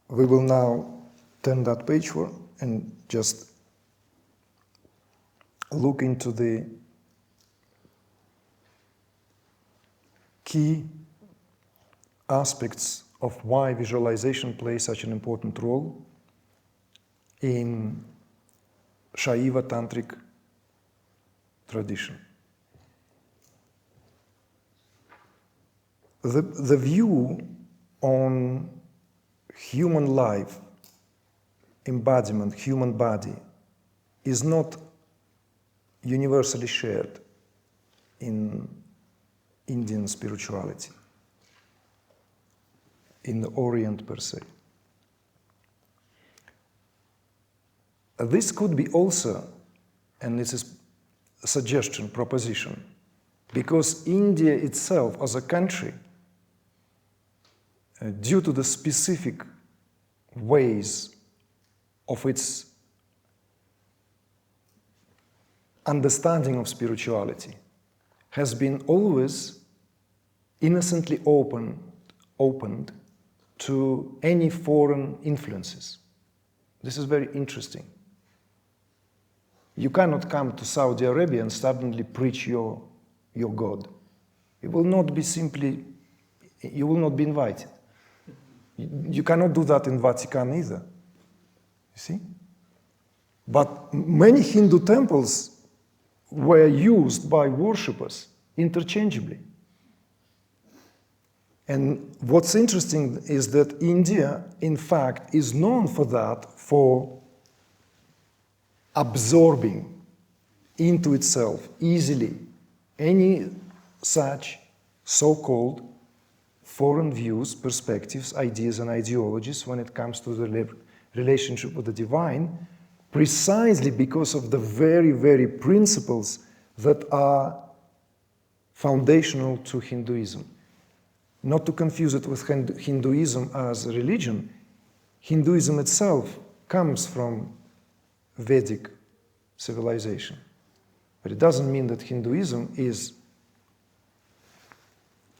We will now turn that page and just look into the key aspects of why visualization plays such an important role in Shaiva Tantric tradition. The view on human life, embodiment, human body, is not universally shared in Indian spirituality, in the Orient per se. This could be also, and this is a suggestion, proposition, because India itself as a country, due to the specific ways of its understanding of spirituality, has been always innocently opened to any foreign influences. This is very interesting. You cannot come to Saudi Arabia and suddenly preach your God. It will not be simply, you will not be invited. You cannot do that in Vatican either. You see? But many Hindu temples were used by worshippers interchangeably. And what's interesting is that India, in fact, is known for that, for absorbing into itself easily any such so-called foreign views, perspectives, ideas, and ideologies when it comes to the relationship with the divine, precisely because of the very, very principles that are foundational to Hinduism. Not to confuse it with Hinduism as a religion. Hinduism itself comes from Vedic civilization. But it doesn't mean that Hinduism is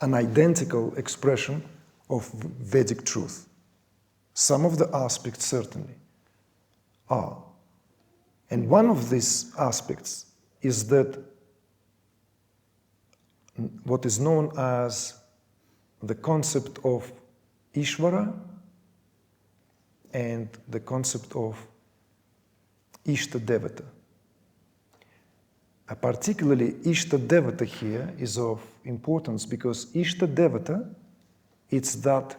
an identical expression of Vedic truth. Some of the aspects certainly are. And one of these aspects is that what is known as the concept of Ishvara and the concept of Ishta Devata. Particularly Ishta Devata here is of importance because Ishta Devata, it's that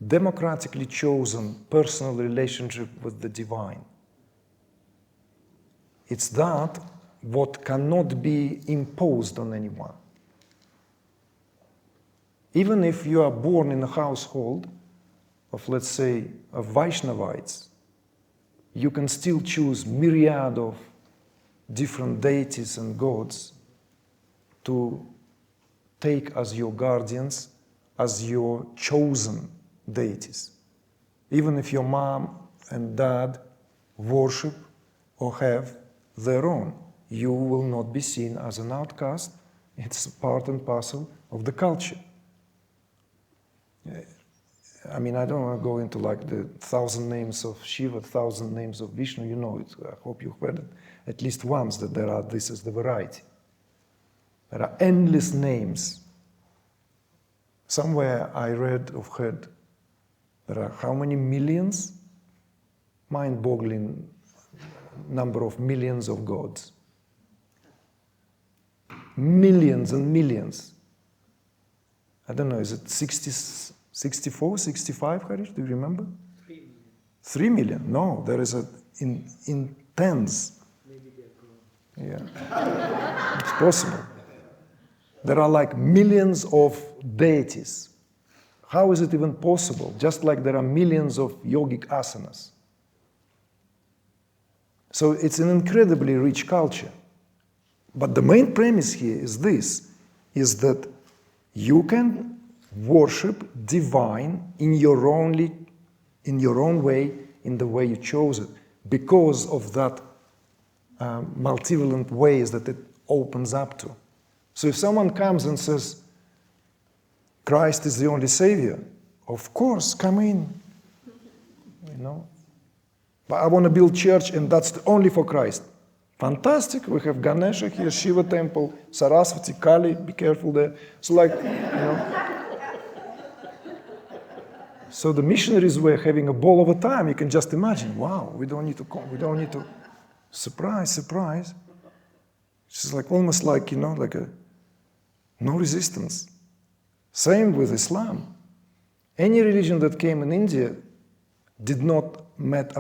democratically chosen personal relationship with the divine. It's that what cannot be imposed on anyone. Even if you are born in a household of, let's say, of Vaishnavites, you can still choose myriad of different deities and gods to take as your guardians, as your chosen deities. Even if your mom and dad worship or have their own, you will not be seen as an outcast. It's part and parcel of the culture. I mean, I don't want to go into like the 1,000 names of Shiva, 1,000 names of Vishnu. You know it. I hope you've heard it at least once, that there are, this is the variety. There are endless names. Somewhere I read or heard there are how many millions? Mind-boggling number of millions of gods. Millions and millions. I don't know, is it 64, 65, Harish? Do you remember? 3 million. 3 million? No, there is in tens. Maybe they're growing. Yeah, it's possible. There are like millions of deities. How is it even possible? Just like there are millions of yogic asanas. So it's an incredibly rich culture. But the main premise here is this, is that you can worship divine in your own way, in the way you chose it, because of that multivalent ways that it opens up to. So if someone comes and says, Christ is the only Savior, of course, come in. you know. But I want to build church and that's only for Christ. Fantastic, we have Ganesha here, Shiva temple, Saraswati, Kali, be careful there. So like, you know. So the missionaries were having a ball of a time, you can just imagine. Wow, we don't need to, surprise. It's like almost like, you know, like no resistance. Same with Islam. Any religion that came in India did not met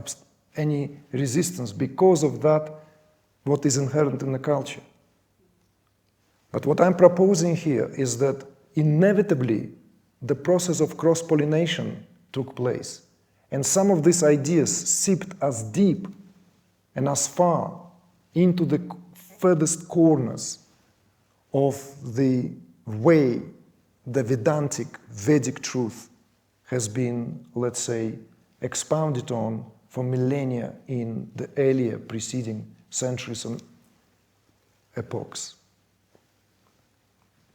any resistance because of that, what is inherent in the culture. But what I'm proposing here is that inevitably the process of cross-pollination took place. And some of these ideas seeped as deep and as far into the furthest corners of the way the Vedantic, Vedic truth has been, let's say, expounded on for millennia in the earlier preceding centuries and epochs.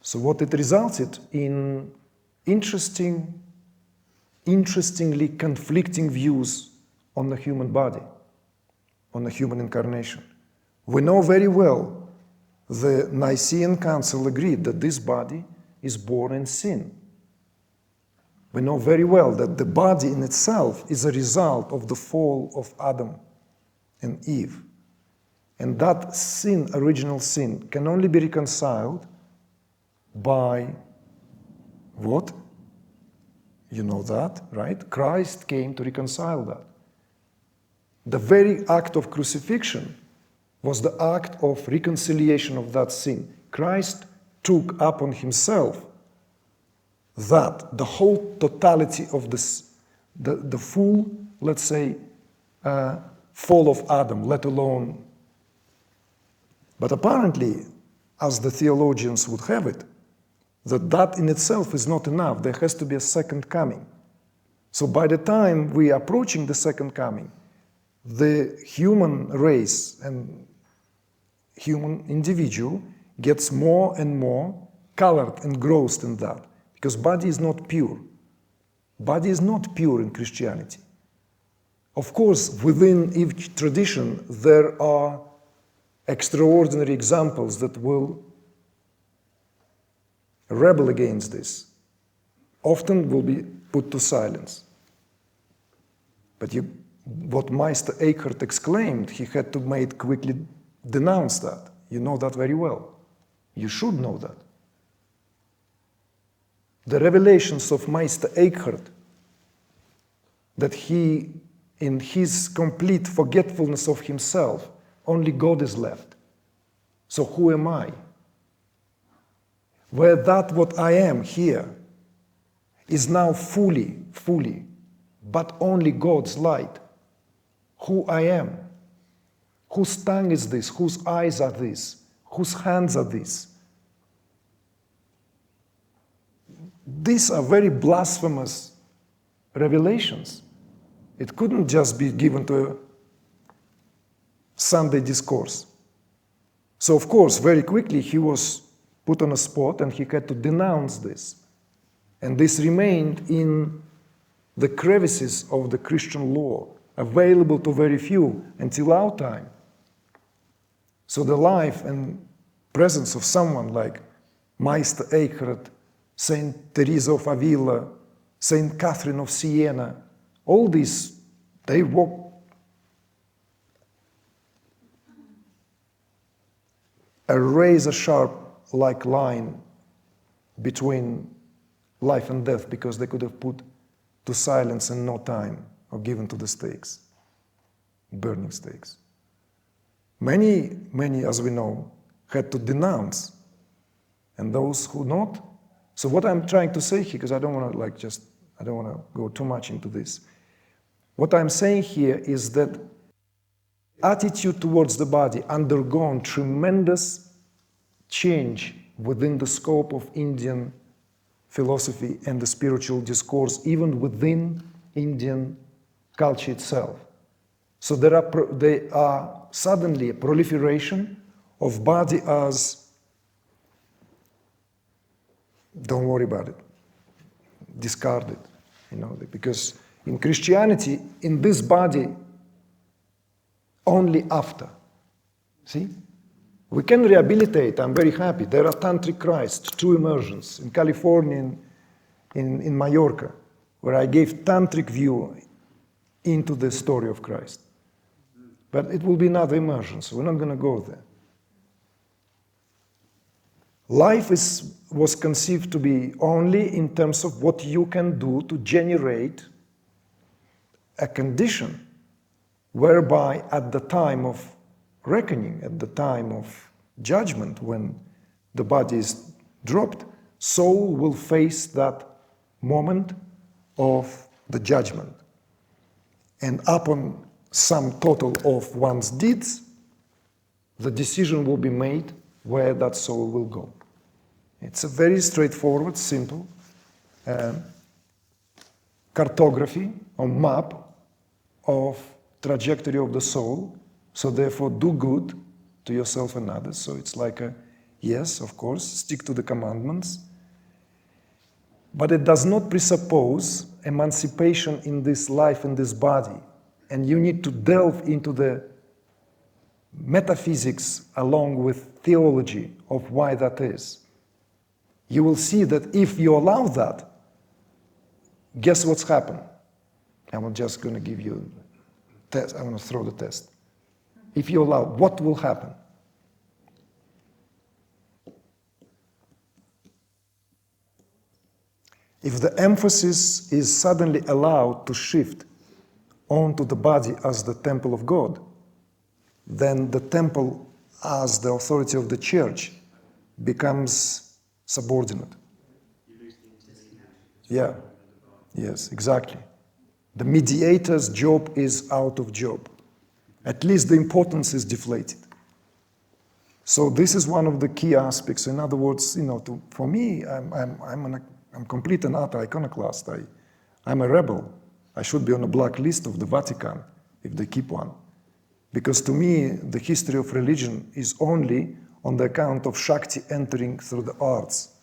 So what it resulted in interestingly conflicting views on the human body, on the human incarnation. We know very well the Nicene Council agreed that this body is born in sin. We know very well that the body in itself is a result of the fall of Adam and Eve. And that sin, original sin, can only be reconciled by what? You know that, right? Christ came to reconcile that. The very act of crucifixion was the act of reconciliation of that sin. Christ took upon himself that, the whole totality of this, the full, let's say, fall of Adam, let alone. But apparently, as the theologians would have it, that in itself is not enough. There has to be a second coming. So by the time we are approaching the second coming, the human race and human individual gets more and more colored, engrossed in that. Because body is not pure. Body is not pure in Christianity. Of course, within each tradition, there are extraordinary examples that will rebel against this. Often will be put to silence. But what Meister Eckhart exclaimed, he had to quickly denounce that. You know that very well. You should know that. The revelations of Meister Eckhart, that he, in his complete forgetfulness of himself, only God is left. So who am I? Where that what I am here is now fully, but only God's light. Who I am. Whose tongue is this? Whose eyes are these? Whose hands are these? These are very blasphemous revelations. It couldn't just be given to a Sunday discourse. So of course, very quickly he was put on a spot and he had to denounce this. And this remained in the crevices of the Christian law, available to very few until our time. So the life and presence of someone like Meister Eckhart, Saint Teresa of Avila, Saint Catherine of Siena, all these, they walk a razor-sharp like line between life and death, because they could have put to silence in no time or given to the stakes, burning stakes. Many, as we know, had to denounce, and those who not. So what I'm trying to say here, because I don't want to go too much into this. What I'm saying here is that attitude towards the body undergone tremendous change within the scope of Indian philosophy and the spiritual discourse, even within Indian culture itself. So there are suddenly a proliferation of body as, don't worry about it, discard it, because In Christianity, in this body, only after. See? We can rehabilitate, I'm very happy. There are Tantric Christs, 2 immersions in California, in Mallorca, where I gave Tantric view into the story of Christ. But it will be another immersion, so we're not going to go there. Life was conceived to be only in terms of what you can do to generate a condition whereby at the time of reckoning, at the time of judgment, when the body is dropped, soul will face that moment of the judgment. And upon sum total of one's deeds, the decision will be made where that soul will go. It's a very straightforward, simple cartography or map of trajectory of the soul. So therefore, do good to yourself and others. So it's like a, yes, of course, stick to the commandments. But it does not presuppose emancipation in this life, in this body. And you need to delve into the metaphysics along with theology of why that is. You will see that if you allow that, guess what's happened? I'm just going to give you a test. I'm going to throw the test. If you allow, what will happen? If the emphasis is suddenly allowed to shift onto the body as the temple of God, then the temple as the authority of the church becomes subordinate. Yeah, yes, exactly. The mediator's job is out of job. At least the importance is deflated. So this is one of the key aspects. In other words, for me, I'm complete and utter iconoclast. I'm a rebel. I should be on a black list of the Vatican, if they keep one. Because to me, the history of religion is only on the account of Shakti entering through the arts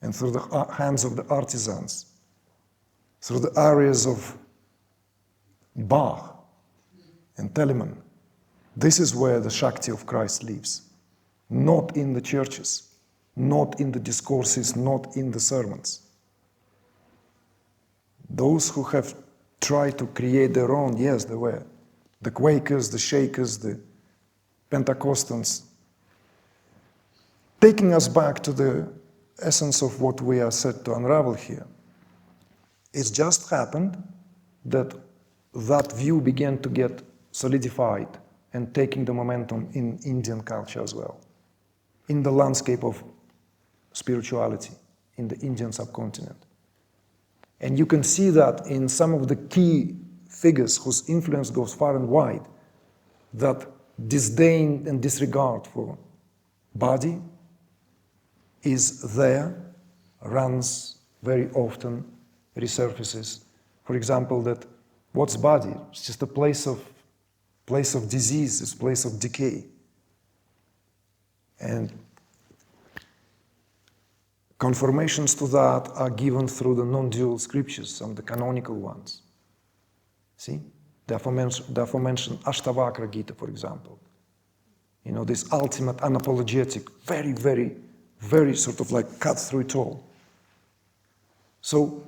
and through the hands of the artisans, through the areas of Bach and Telemann. This is where the Shakti of Christ lives, not in the churches, not in the discourses, not in the sermons. Those who have tried to create their own, yes, there were. The Quakers, the Shakers, the Pentecostals, taking us back to the essence of what we are set to unravel here. It's just happened that that view began to get solidified and taking the momentum in Indian culture as well, in the landscape of spirituality in the Indian subcontinent. And you can see that in some of the key figures whose influence goes far and wide, that disdain and disregard for body is there, runs very often, resurfaces. For example, that what's body? It's just a place of disease, it's a place of decay. And confirmations to that are given through the non-dual scriptures, some of the canonical ones. See? The aforementioned Ashtavakra Gita, for example. This ultimate unapologetic, very, very, very sort of like cut through it all. So,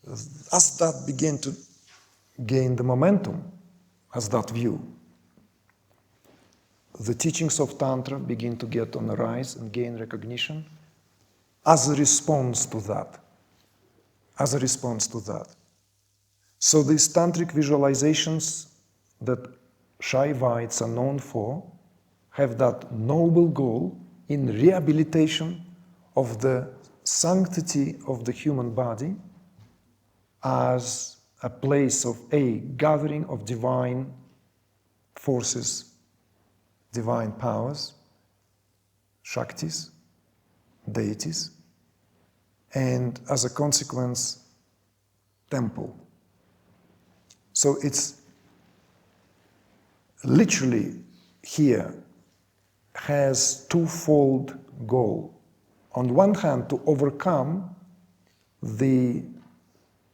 as that began to gain the momentum, as that view, the teachings of Tantra begin to get on the rise and gain recognition as a response to that. As a response to that. So these tantric visualizations that Shaivites are known for have that noble goal in rehabilitation of the sanctity of the human body as a place of a gathering of divine forces, divine powers, Shaktis, deities, and as a consequence, temple. So it's literally here has twofold goal. On one hand, to overcome the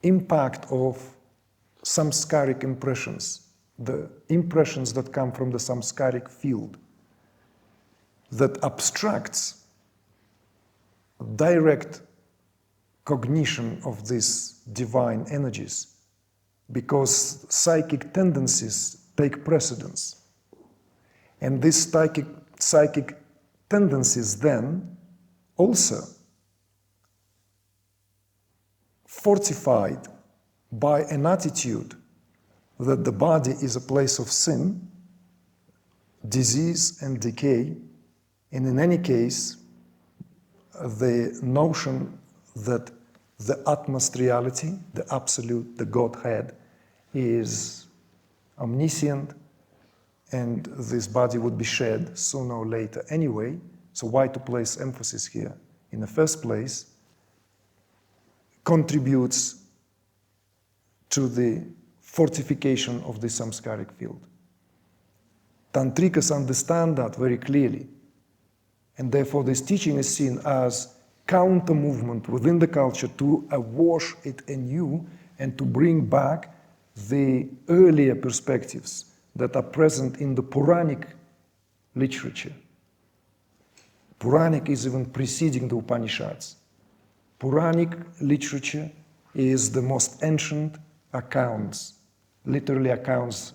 impact of samskaric impressions, the impressions that come from the samskaric field, that abstracts direct cognition of these divine energies, because psychic tendencies take precedence. And these psychic tendencies then also fortified by an attitude that the body is a place of sin, disease and decay, and in any case, the notion that the utmost reality, the absolute, the Godhead, is omniscient, and this body would be shed sooner or later anyway. So why to place emphasis here in the first place contributes to the fortification of the samskaric field. Tantrikas understand that very clearly, and therefore this teaching is seen as counter movement within the culture to awash it anew and to bring back the earlier perspectives that are present in the Puranic literature. Puranic is even preceding the Upanishads. Puranic literature is the most ancient accounts, literally accounts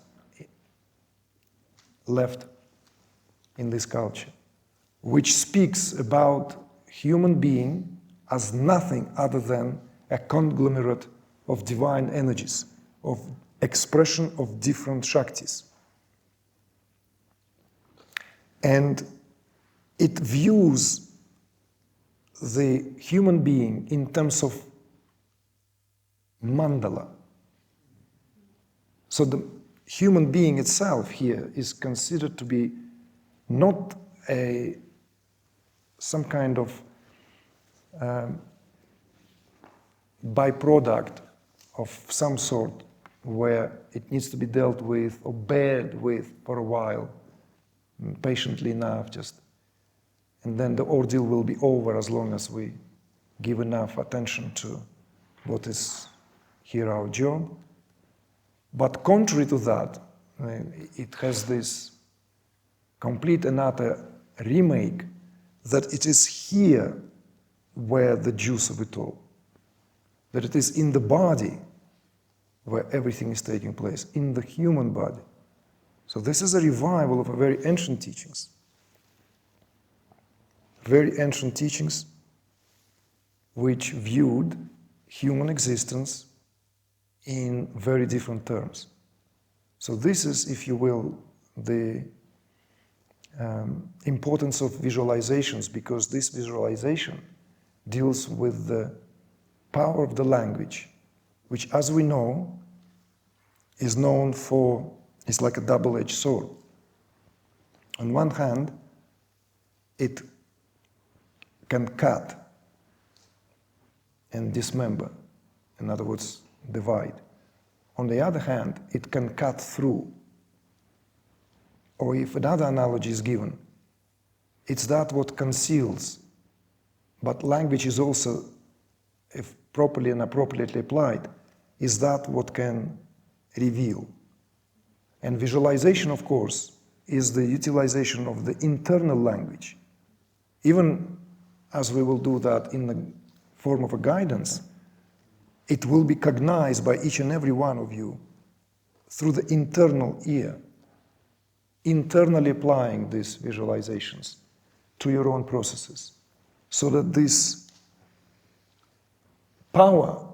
left in this culture, which speaks about human being as nothing other than a conglomerate of divine energies, of expression of different Shaktis. And it views the human being in terms of mandala. So the human being itself here is considered to be not some kind of byproduct of some sort where it needs to be dealt with or bared with for a while, patiently enough, and then the ordeal will be over as long as we give enough attention to what is here our job. But contrary to that, it has this complete and utter remake that it is here where the juice of it all, that it is in the body where everything is taking place, in the human body. So this is a revival of a very ancient teachings. Very ancient teachings which viewed human existence in very different terms. So this is, if you will, the importance of visualizations, because this visualization deals with the power of the language, which, as we know, is known for, it's like a double-edged sword. On one hand, it can cut and dismember, in other words, divide. On the other hand, it can cut through. Or if another analogy is given, it's that what conceals, but language is also, if properly and appropriately applied, is that what can reveal. And visualization, of course, is the utilization of the internal language. Even as we will do that in the form of a guidance, it will be cognized by each and every one of you through the internal ear, internally applying these visualizations to your own processes, so that this power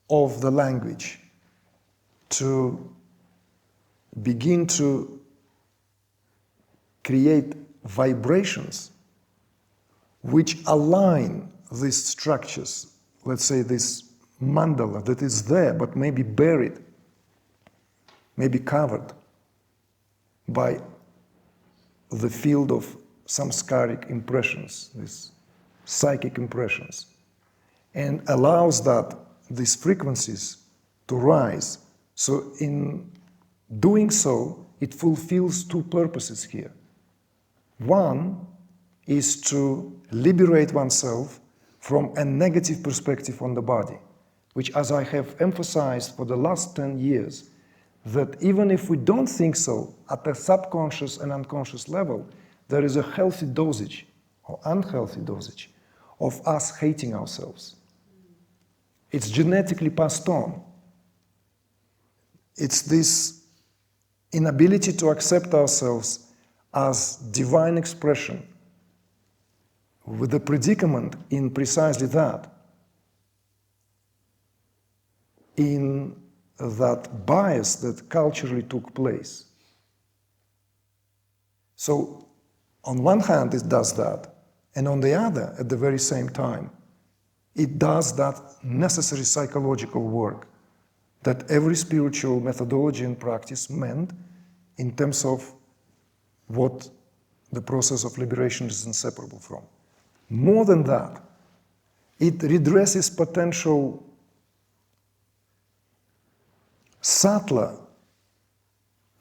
of the language to begin to create vibrations which align these structures, let's say this mandala that is there but maybe buried, maybe covered by the field of samskaric impressions, these psychic impressions, and allows these frequencies to rise. So in doing so, it fulfills two purposes here. One is to liberate oneself from a negative perspective on the body, which, as I have emphasized for the last 10 years, that even if we don't think so, at a subconscious and unconscious level, there is a healthy dosage or unhealthy dosage of us hating ourselves. It's genetically passed on. It's this inability to accept ourselves as divine expression, with the predicament in precisely that, in that bias that culturally took place. So, on one hand, it does that, and on the other, at the very same time, it does that necessary psychological work that every spiritual methodology and practice meant in terms of what the process of liberation is inseparable from. More than that, it redresses potential subtler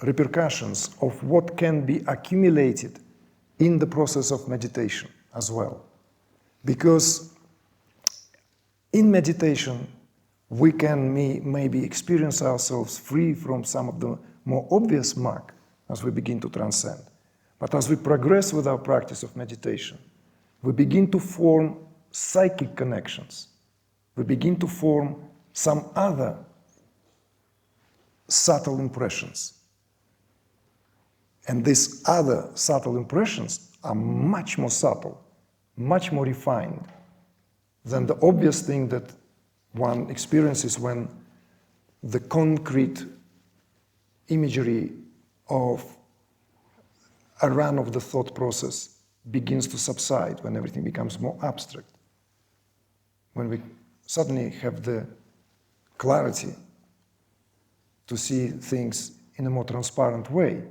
repercussions of what can be accumulated in the process of meditation as well. Because in meditation, we can maybe experience ourselves free from some of the more obvious muck as we begin to transcend. But as we progress with our practice of meditation, we begin to form psychic connections. We begin to form some other subtle impressions. And these other subtle impressions are much more subtle, much more refined than the obvious thing that one experiences when the concrete imagery of a run of the thought process begins to subside, when everything becomes more abstract. When we suddenly have the clarity to see things in a more transparent way,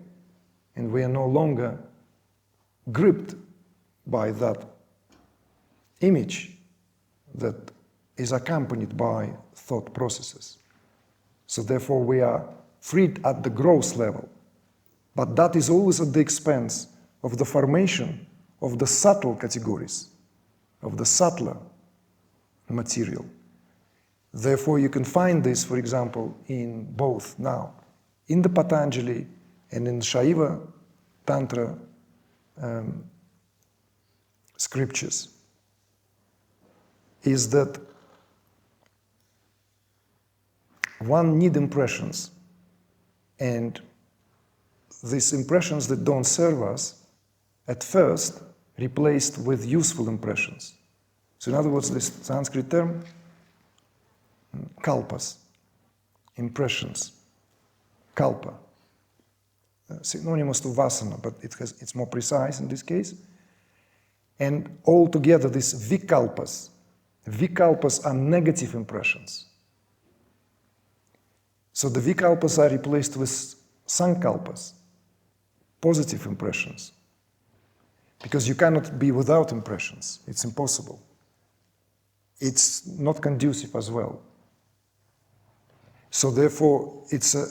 and we are no longer gripped by that image that is accompanied by thought processes. So therefore we are freed at the gross level. But that is always at the expense of the formation of the subtle categories, of the subtler material. Therefore you can find this, for example, in both now, in the Patanjali and in Shaiva Tantra scriptures, is that one needs impressions, and these impressions that don't serve us, at first, replaced with useful impressions. So in other words, this Sanskrit term, kalpas, impressions, kalpa, synonymous to vasana, but it's more precise in this case. And altogether, these vikalpas are negative impressions. So the vikalpas are replaced with sankalpas, positive impressions. Because you cannot be without impressions. It's impossible. It's not conducive as well. So therefore, it's a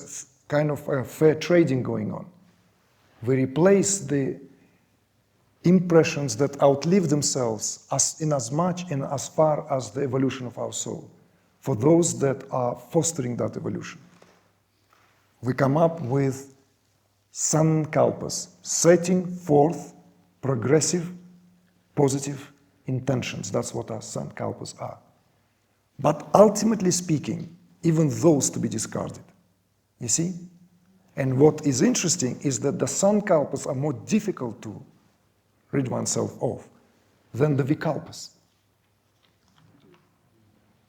kind of a fair trading going on. We replace the impressions that outlive themselves in as much and as far as the evolution of our soul, for those that are fostering that evolution. We come up with sankalpas, setting forth progressive, positive intentions. That's what our sankalpas are. But ultimately speaking, even those to be discarded. You see? And what is interesting is that the sankalpas are more difficult to rid oneself of than the vikalpas.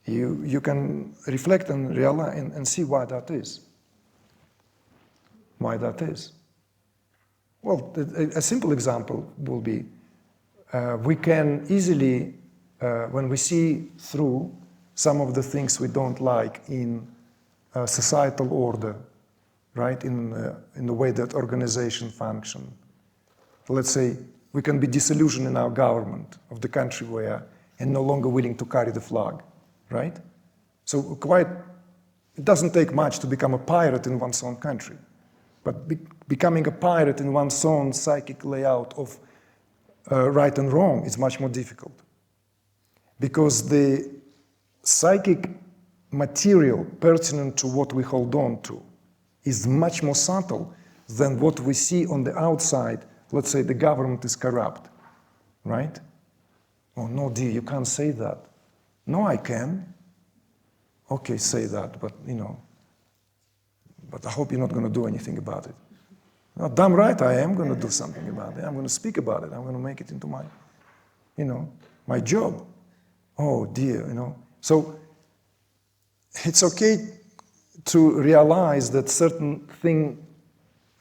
You can reflect and realize and see why that is. Why that is. Well, a simple example will be, we can easily, when we see through some of the things we don't like in societal order, right, in the way that organization function. Let's say we can be disillusioned in our government of the country we are and no longer willing to carry the flag, right? So it doesn't take much to become a pirate in one's own country. But becoming a pirate in one's own psychic layout of right and wrong is much more difficult. Because the psychic material pertinent to what we hold on to is much more subtle than what we see on the outside. Let's say the government is corrupt, right? Oh no, dear, you can't say that. No, I can. Okay, say that, but but I hope you're not going to do anything about it. No, damn right I am going to do something about it. I'm going to speak about it. I'm going to make it into my, my job. Oh dear, So it's okay to realize that certain thing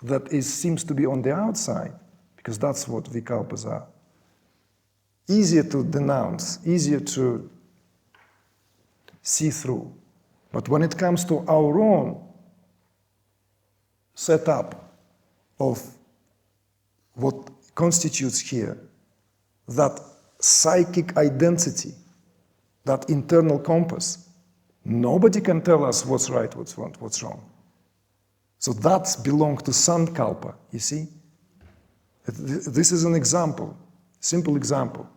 that seems to be on the outside, because that's what vikalpas are, easier to denounce, easier to see through. But when it comes to our own setup of what constitutes here, that psychic identity, that internal compass, nobody can tell us what's right, what's wrong. So that belongs to sankalpa, you see? This is an example, simple example.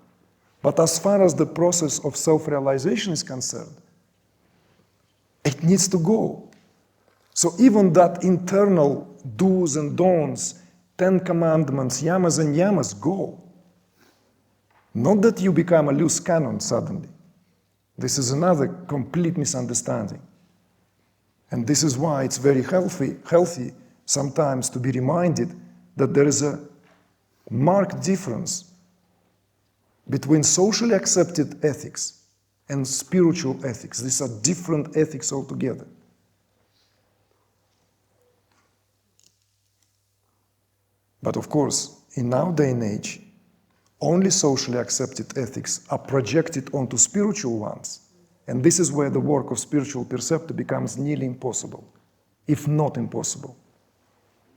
But as far as the process of self-realization is concerned, it needs to go. So even that internal do's and don'ts, 10 commandments, yamas and yamas, go. Not that you become a loose cannon suddenly. This is another complete misunderstanding. And this is why it's very healthy sometimes to be reminded that there is a marked difference between socially accepted ethics and spiritual ethics. These are different ethics altogether. But of course, in our day and age, only socially accepted ethics are projected onto spiritual ones. And this is where the work of spiritual perceptor becomes nearly impossible, if not impossible.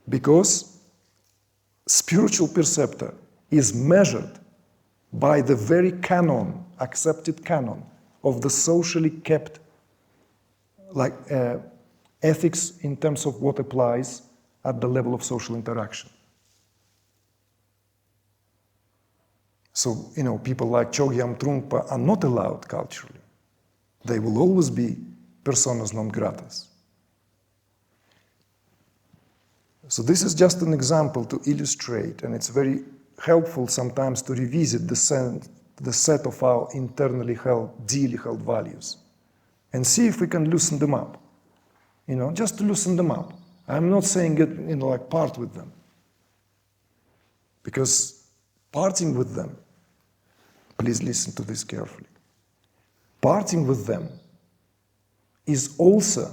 Because spiritual perceptor is measured by the very canon, accepted canon, of the socially kept ethics in terms of what applies at the level of social interaction. So, people like Chogyam Trungpa are not allowed culturally. They will always be personas non gratas. So this is just an example to illustrate, and it's very helpful sometimes to revisit the set of our internally held, dearly held values, and see if we can loosen them up. Just to loosen them up. I'm not saying it, part with them. Because parting with them, please listen to this carefully. Parting with them is also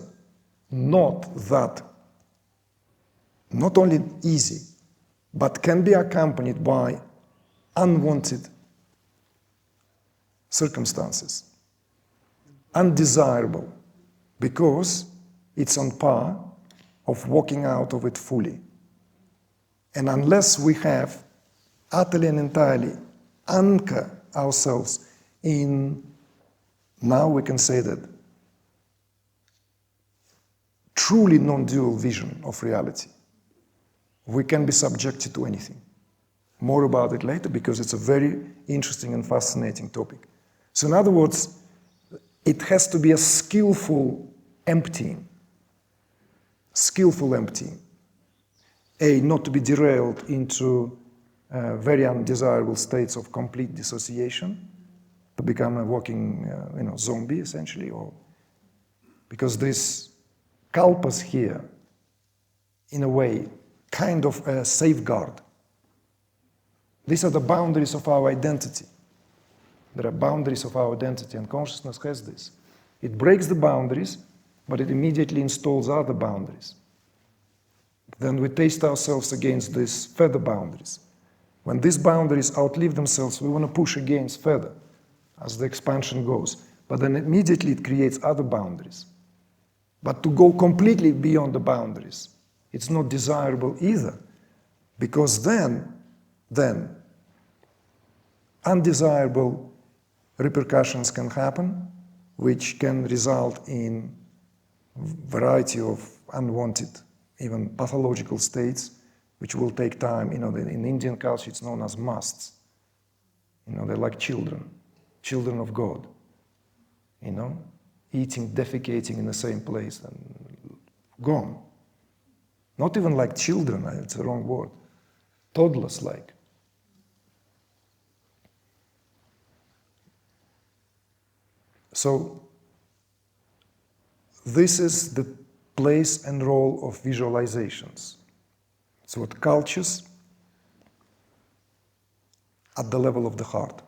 not only easy, but can be accompanied by unwanted circumstances, undesirable, because it's on par of walking out of it fully. And unless we have utterly and entirely anchor ourselves in, now we can say that, truly non-dual vision of reality, we can be subjected to anything. More about it later, because it's a very interesting and fascinating topic. So in other words, it has to be a skillful emptying. Skillful emptying. Not to be derailed into very undesirable states of complete dissociation, to become a walking zombie, essentially, because this kalpas here, in a way, kind of a safeguard. These are the boundaries of our identity. There are boundaries of our identity, and consciousness has this. It breaks the boundaries, but it immediately installs other boundaries. Then we taste ourselves against these further boundaries. When these boundaries outlive themselves, we want to push against further as the expansion goes. But then immediately it creates other boundaries. But to go completely beyond the boundaries, it's not desirable either, because then undesirable repercussions can happen, which can result in a variety of unwanted, even pathological states, which will take time. In Indian culture, it's known as musts. They're like children of God. eating, defecating in the same place, and gone. Not even like children, it's the wrong word. Toddlers-like. So, this is the place and role of visualizations. It's what cultures at the level of the heart.